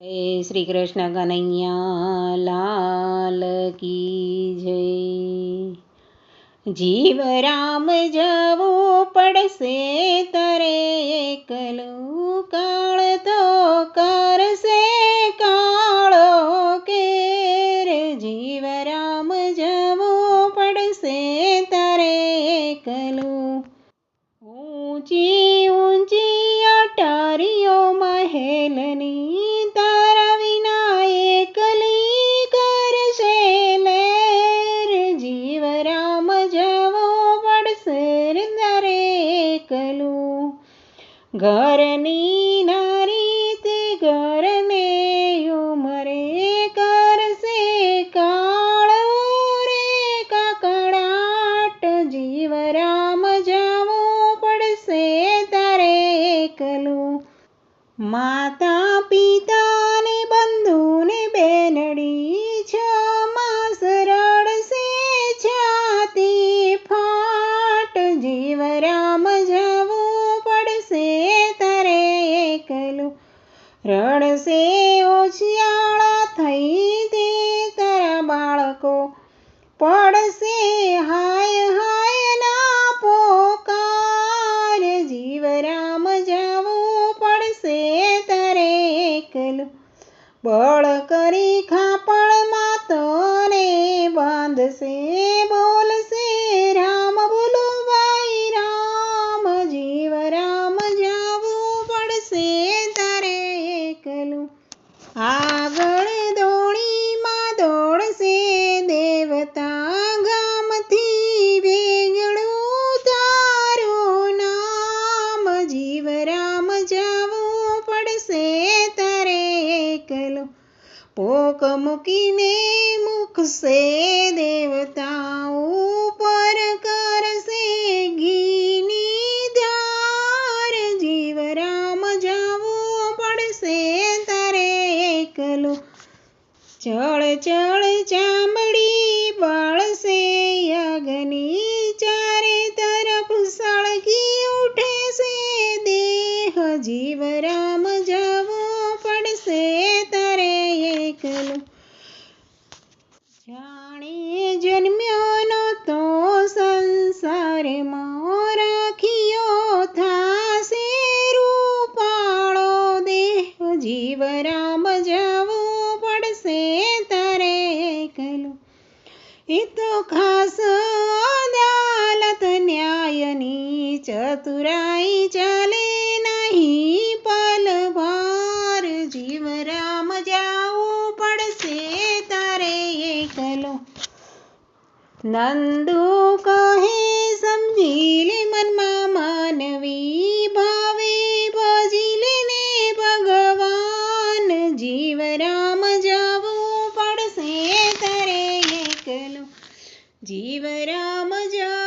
શ્રી કૃષ્ણ કનૈયા લાલ કી જય. જીવ રામ જવું પડશે તારે એકલું, કાળ તો કરશે કાળો કેર. જીવ રામ જવું પડશે તારે એકલું, ઊંચી ઊંચી અટારીઓ મહેલની તારા વિના એકલી કરશે લેર. જીવ રામ જવું પડશે તારે એકલું, ઘરની નારી તે ઘરને ઉમરે કરશે કાળો રે કકળાટ. જીવ રામ જવું પડશે તારે એકલું, માતા પિતાને બંધુને બેનડી 6 માસ રડશે છાતી ફાટ. જીવ રામ જવું પડશે તારે એકલું, રડશે ઓછિયાળા થઈ તે તારા બાળકો, પડશે હાય હાય ના પોકાર. જીવ રામ જવું પડશે તારે એકલું, બળ કરી ખાપણમાં તને બાંધશે, બોલશે રામ બોલો ભાઈ રામ. જીવ રામ જવું પડશે તારે એકલું, આગળ દોણીમાં દોડશે દેવતા, ગામથી વેગળું તારું નામ. જીવ રામ જવું પડશે તારે એકલું, પોક મૂકીને મૂકશે દેવતા, ઉપર કરશે ઘીની ધાર. જીવ રામ જવું પડશે તારે એકલું, ચળ ચળ ચામડી બાળશે અગ્નિ, ચારે તરફ સળગી ઉઠે છે દેહ. જીવ રામ જવું પડશે તારે એકલું, જાણે જન્મ્યો નહોતો સંસારમાં, રાખ્યો થાશે રૂપાળો દેહ. જીવ રામ જવું પડશે તારે એકલું, એ તો ખાસ અદાલત ન્યાયની ચતુરાઈ ચાલે નહીં પલભાર. જીવ રામ જવું પડશે તારે એકલું, નંદુ કહે સમજી લે મનમાં માનવી, ભાવે ભજી લેને ભગવાન. જીવ રામ જવું પડશે તારે એકલું, જીવ રામ જવું